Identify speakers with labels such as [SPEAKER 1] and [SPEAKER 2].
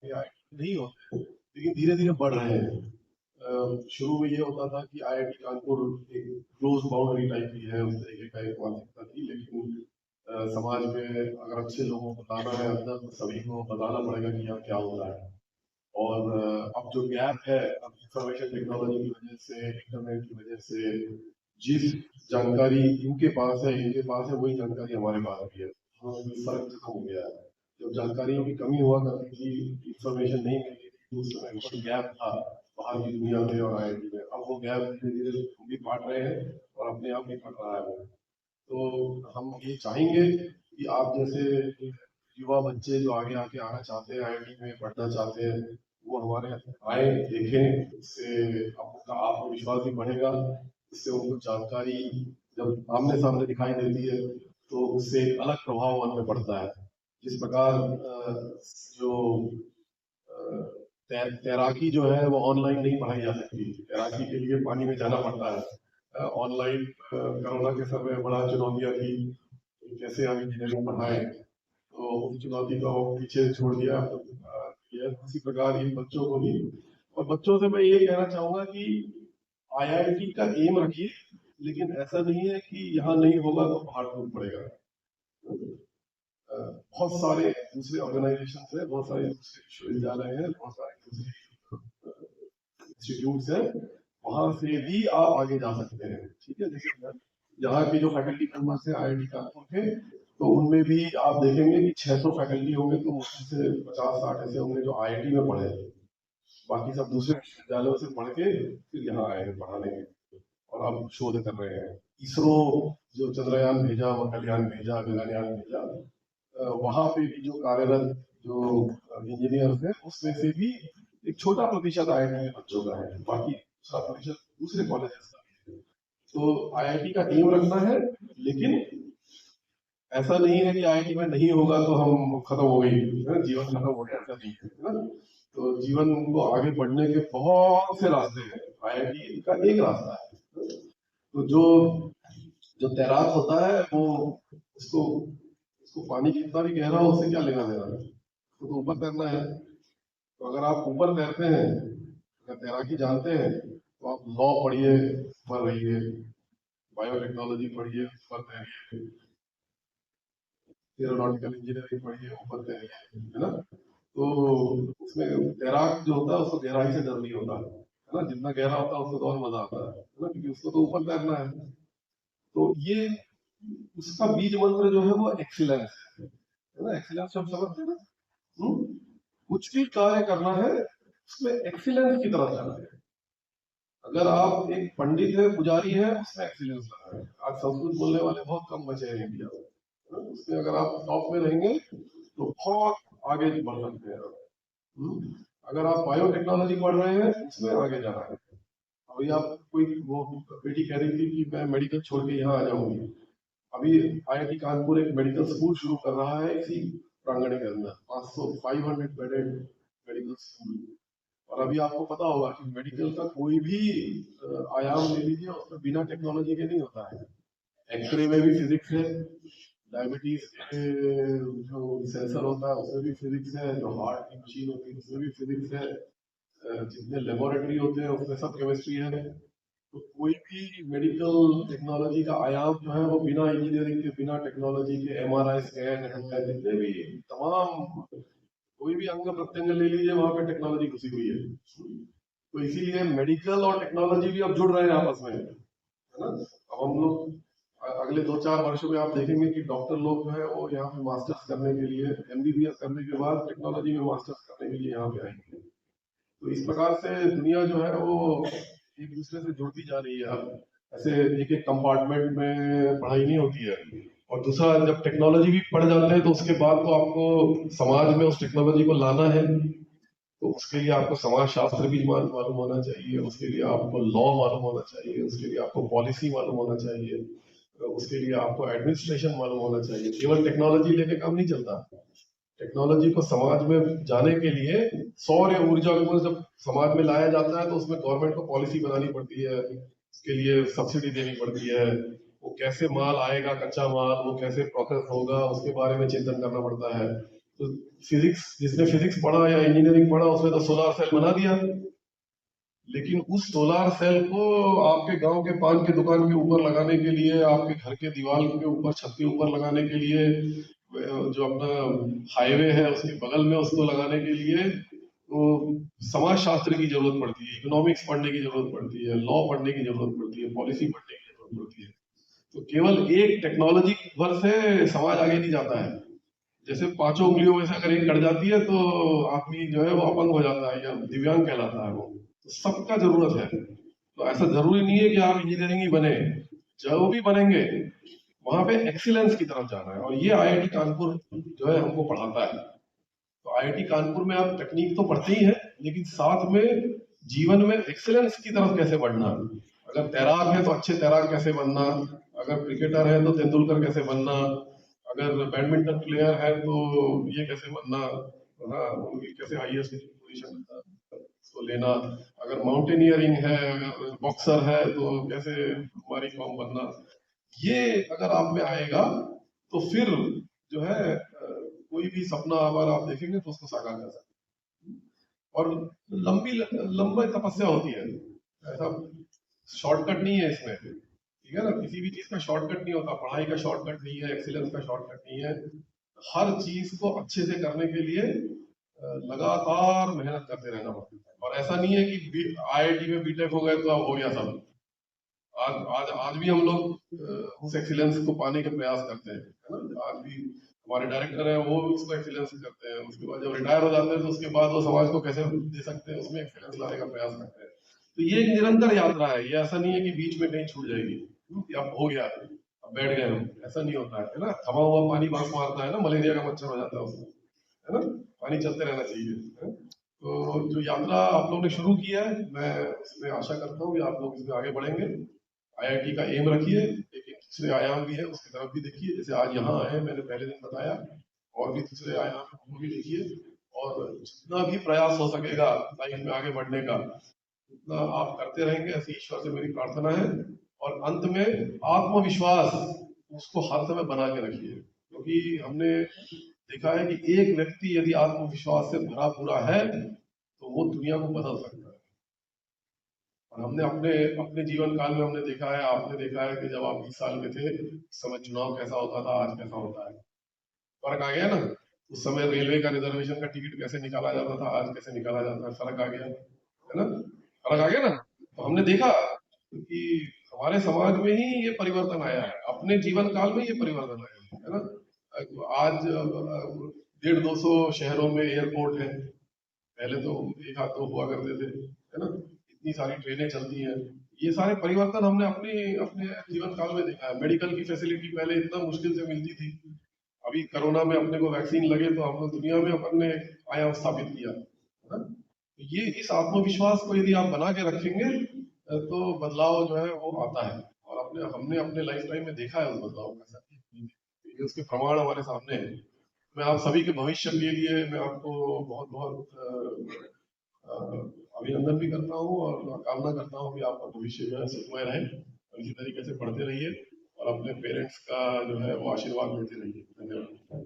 [SPEAKER 1] नहीं होते, लेकिन धीरे धीरे बढ़ रहे हैं। शुरू में ये होता था कि आईआईटी कानपुर एक क्लोज बाउंड्री टाइप की है, उस तरीके का एक मानसिकता थी, लेकिन समाज में अगर अच्छे लोगों को लाना है अंदर तो सभी को बताना पड़ेगा कि यहाँ क्या हो रहा है। और अब जो गैप है, अब इंफॉर्मेशन टेक्नोलॉजी की वजह से, इंटरनेट की वजह से जिस जानकारी इनके पास है, इनके पास है, वही जानकारी हमारे पास भी है। हाँ, ये फर्क खत्म हो गया है। जब जानकारियों की कमी हुआ करती थी, इंफॉर्मेशन नहीं मिलती थी, उस समय बहुत गैप था बाहर की दुनिया में और आईआईटी में। अब वो गैप धीरे धीरे हम भी पाट रहे हैं और अपने आप भी पट रहा है वो। तो हम ये चाहेंगे कि आप जैसे युवा बच्चे जो आगे आके आना चाहते हैं, आईआईटी में पढ़ना चाहते हैं, वो हमारे आए, देखें। इससे आपका आत्मविश्वास भी बढ़ेगा, इससे उनको जानकारी जब आमने सामने दिखाई देती है तो उससे एक अलग प्रभाव मन में पड़ता है। जिस प्रकार जो तैराकी जो है वो ऑनलाइन नहीं पढ़ाई जा सकती, तैराकी के लिए पानी में जाना पड़ता है। ऑनलाइन कोरोना के समय बड़ा चुनौतियां थी, कैसे हम इंजीनियरिंग पढ़ाएं, तो उस चुनौती को पीछे छोड़ दिया। इसी प्रकार इन बच्चों को भी, और बच्चों से मैं ये कहना चाहूंगा कि आईआईटी का एम रखिए, लेकिन ऐसा नहीं है कि यहाँ नहीं होगा तो पहाड़ टूट पड़ेगा। बहुत सारे दूसरे ऑर्गेनाइजेशन है, बहुत सारे दूसरे विश्वविद्यालय हैं, बहुत सारे दूसरे इंस्टीट्यूट्स हैं, वहां से भी आप आगे जा सकते हैं। ठीक है, जैसे यहाँ के जो फैकल्टी मेंबर्स हैं आईआईटी कानपुर के, तो उनमें भी आप देखेंगे कि 600 फैकल्टी होंगे, तो मुश्किल से 50-60 ऐसे होंगे जो आईआईटी में पढ़े हैं। बाकी सब दूसरे विश्वविद्यालयों से पढ़ के फिर यहाँ आए हैं पढ़ाने के, और अब शोध कर रहे हैं। इसरो जो चंद्रयान भेजा, मंगलयान भेजा, गगनयान भेजा, वहां पे भी जो कार्यरत जो इंजीनियर है, उसमें से भी एक छोटा प्रतिशत आईआईटी के बच्चों का है, बाकी दूसरा प्रतिशत दूसरे कॉलेजेस का है। तो आईआईटी का एम रखना है, लेकिन ऐसा नहीं है कि आईआईटी में नहीं होगा तो हम खत्म हो गई है ना, जीवन खत्म हो गया, ऐसा नहीं है ना। तो जीवन को आगे बढ़ने के बहुत से रास्ते हैं, आईआईटी का एक रास्ता है। तो जो जो तैराक होता है वो, उसको उसको पानी कितना भी गहरा हो उससे क्या लेना देना है, उसको तो ऊपर तैरना है। तो अगर आप ऊपर तैरते हैं, अगर तैराकी जानते हैं, तो आप लॉ पढ़िए, ऊपर रहिए, बायोटेक्नोलॉजी पढ़िए, ऊपर तैरिए, एरोनॉटिकल इंजीनियरिंग पढ़िए, ऊपर तैरिए, है ना। तो उसमें तैराक जो होता है उसको गहराई से डर नहीं होता है ना, जितना गहरा होता है उसको तो और मजा आता है ना, क्योंकि उसको तो ऊपर तैरना है। तो ये उसका बीज मंत्र जो है वो एक्सीलेंस है ना, एक्सीलेंस हम समझते हैं ना। हम्म? कुछ भी कार्य करना है उसमें एक्सीलेंस की तरफ जाना है। अगर आप एक पंडित है, पुजारी है, उसमें एक्सीलेंस लाना है। आज संस्कृत बोलने वाले बहुत कम बचे हैं इंडिया में, है ना? उसमें अगर आप टॉप में रहेंगे तो बहुत आगे बढ़ सकते हैं आप। हम्म? अगर आप बायोटेक्नोलॉजी पढ़ रहे हैं उसमें आगे जाना है। अभी आप कोई वो बेटी कह रही थी कि मैं मेडिकल छोड़ के यहाँ आ जाऊंगी। अभी आईआईटी कानपुर एक मेडिकल स्कूल शुरू कर रहा है इसी प्रांगण के अंदर, 500 बेडेड मेडिकल स्कूल। और अभी आपको पता होगा कि मेडिकल का कोई भी आयाम ले लीजिए, उसमें बिना टेक्नोलॉजी के नहीं होता है। एक्सरे में भी फिजिक्स है, डायबिटीज के जो सेंसर होता है उसमें भी फिजिक्स है, जो हार्ट की मशीन होती है उसमें भी फिजिक्स है, जितने लेबोरेटरी होते हैं उसमें सब केमिस्ट्री है। तो कोई भी मेडिकल टेक्नोलॉजी का आयाम जो है वो बिना इंजीनियरिंग के, बिना टेक्नोलॉजी के, एमआरआई स्कैन है, जितने भी तमाम, कोई भी अंग प्रत्यंग ले लीजिए वहां पे टेक्नोलॉजी घुसी हुई है। तो इसीलिए मेडिकल और टेक्नोलॉजी भी अब जुड़ रहे हैं आपस में, है ना। अब हम लोग अगले 2-4 वर्षों में आप देखेंगे कि डॉक्टर लोग जो है वो यहाँ पे मास्टर्स करने के लिए, एमबीबीएस करने के बाद टेक्नोलॉजी में मास्टर्स करने के लिए यहाँ पे आएंगे। तो इस प्रकार से दुनिया जो है वो एक दूसरे से जुड़ती जा रही है। अब ऐसे एक एक कंपार्टमेंट में पढ़ाई नहीं होती है। और दूसरा, जब टेक्नोलॉजी भी पढ़ जाते हैं तो उसके बाद तो आपको समाज में उस टेक्नोलॉजी को लाना है, तो उसके लिए आपको समाज शास्त्र भी मालूम होना चाहिए, उसके लिए आपको लॉ मालूम होना चाहिए, उसके लिए आपको पॉलिसी मालूम होना चाहिए, उसके लिए आपको एडमिनिस्ट्रेशन मालूम होना चाहिए। केवल टेक्नोलॉजी लेके काम नहीं चलता। टेक्नोलॉजी को समाज में जाने के लिए, सौर ऊर्जा को जब समाज में लाया जाता है तो उसमें गवर्नमेंट को पॉलिसी बनानी पड़ती है, उसके लिए सब्सिडी देनी पड़ती है, वो कैसे माल आएगा, कच्चा माल वो कैसे प्रोसेस होगा उसके बारे में चिंतन करना पड़ता है। तो फिजिक्स, जिसने फिजिक्स पढ़ा या इंजीनियरिंग पढ़ा उसने तो सोलार सेल बना दिया, लेकिन उस सोलार सेल को आपके गांव के पान की दुकान के ऊपर लगाने के लिए, आपके घर के दीवार के ऊपर, छत के ऊपर लगाने के लिए, जो अपना हाईवे है उसके बगल में उसको लगाने के लिए, तो समाज शास्त्र की जरूरत पड़ती है, इकोनॉमिक्स पढ़ने की जरूरत पड़ती है, लॉ पढ़ने की जरूरत पड़ती है, पॉलिसी पढ़ने की जरूरत पड़ती है। तो केवल एक टेक्नोलॉजी भर से समाज आगे नहीं जाता है। जैसे पांचों उंगलियों में से अगर एक कट जाती है तो आदमी जो है वो अपंग हो जाता है या दिव्यांग कहलाता है वो। तो सबका जरूरत है। तो ऐसा जरूरी नहीं है कि आप इंजीनियरिंग ही बने, जो भी बनेंगे वहां पे एक्सीलेंस की तरफ जाना है, और ये आईआईटी कानपुर जो है हमको पढ़ाता है। तो आईआईटी कानपुर में आप तकनीक तो पढ़ते ही हैं, लेकिन साथ में जीवन में एक्सीलेंस की तरफ कैसे बढ़ना। अगर तैराक है तो अच्छे तैराक कैसे बनना, अगर क्रिकेटर है तो तेंदुलकर कैसे बनना, अगर बैडमिंटन प्लेयर है तो ये कैसे बनना, हाँ उनकी कैसे हाईएस्ट पोजीशन तो लेना, अगर माउंटेनियरिंग है, अगर बॉक्सर है तो कैसे हमारी फॉर्म बनना। ये अगर आप में आएगा तो फिर जो है कोई भी सपना अगर आप देखेंगे तो उसको साकार कर सकते हैं। और लंबी तपस्या होती है, ऐसा शॉर्टकट नहीं है इसमें, ठीक है ना। किसी भी चीज का शॉर्टकट नहीं होता, पढ़ाई का शॉर्टकट नहीं है, एक्सीलेंस का शॉर्टकट नहीं है। हर चीज को अच्छे से करने के लिए लगातार मेहनत करते रहना पड़ता है। और ऐसा नहीं है कि आईआईटी में बीटेक हो गए तो अब हो गया सब। आज आज आज भी हम लोग उस एक्सीलेंस को पाने के प्रयास करते हैं, है ना। आज भी हमारे डायरेक्टर हैं, वो भी उसको एक्सीलेंस करते हैं। उसके बाद जब रिटायर हो जाते हैं तो उसके बाद वो समाज को कैसे दे सकते हैं, उसमें एक्सीलेंस लाने का प्रयास करते हैं। तो ये एक निरंतर यात्रा है, ये ऐसा नहीं है कि बीच में कहीं छूट जाएगी कि अब हो गया, अब बैठ गए हम, ऐसा नहीं होता है ना। थमा हुआ पानी बांस मारता है ना, मलेरिया का मच्छर हो जाता है उसमें, है ना। पानी चलते रहना चाहिए, है? तो जो यात्रा आप लोगों ने शुरू की है, मैं इसमें आशा करता हूँ कि आप लोग इसमें आगे बढ़ेंगे। आईआईटी का एम रखिए, लेकिन दूसरे आयाम भी है उसकी तरफ भी देखिए। जैसे आज यहाँ आए, मैंने पहले दिन बताया, और भी दूसरे आयाम है वो भी देखिए। और जितना भी प्रयास हो सकेगा लाइफ में आगे बढ़ने का, उतना आप करते रहेंगे, ऐसी ईश्वर से मेरी प्रार्थना है। और अंत में आत्मविश्वास उसको हर समय बना के रखिए, क्योंकि हमने देखा है कि एक व्यक्ति यदि आत्मविश्वास से भरा पूरा है तो वो दुनिया को बदल सकता है। और हमने अपने अपने जीवन काल में हमने देखा है, आपने देखा है कि जब आप 20 साल में थे उस समय चुनाव कैसा होता था, आज कैसा होता है। फर्क आ गया ना। उस समय रेलवे का रिजर्वेशन का टिकट कैसे निकाला जाता था, आज कैसे निकाला जाता है, फर्क आ गया, है ना। फर्क आ गया ना। तो हमने देखा कि हमारे समाज में ही ये परिवर्तन आया है, अपने जीवन काल में ये परिवर्तन आया है ना। आज 150-200 शहरों में एयरपोर्ट है, पहले तो एक हाथ दो हुआ करते थे, है ना। इतनी सारी ट्रेनें चलती हैं। ये सारे परिवर्तन हमने अपने अपने जीवन काल में देखा है। मेडिकल की फैसिलिटी पहले इतना मुश्किल से मिलती थी, अभी कोरोना में अपने को वैक्सीन लगे तो हम लोग दुनिया में अपन ने आयाम स्थापित किया, है ना। तो ये इस आत्मविश्वास को यदि आप बना के रखेंगे तो बदलाव जो है वो आता है। और अपने हमने अपने लाइफ टाइम में देखा है उस बदलाव का, ये उसके प्रमाण हमारे सामने है। मैं आप सभी के भविष्य के लिए मैं आपको बहुत बहुत अभिनंदन भी करता हूँ और कामना करता हूँ कि आपका भविष्य जो है सुखमय रहे, और इसी तरीके से पढ़ते रहिए और अपने पेरेंट्स का जो है वो आशीर्वाद लेते रहिए। धन्यवाद।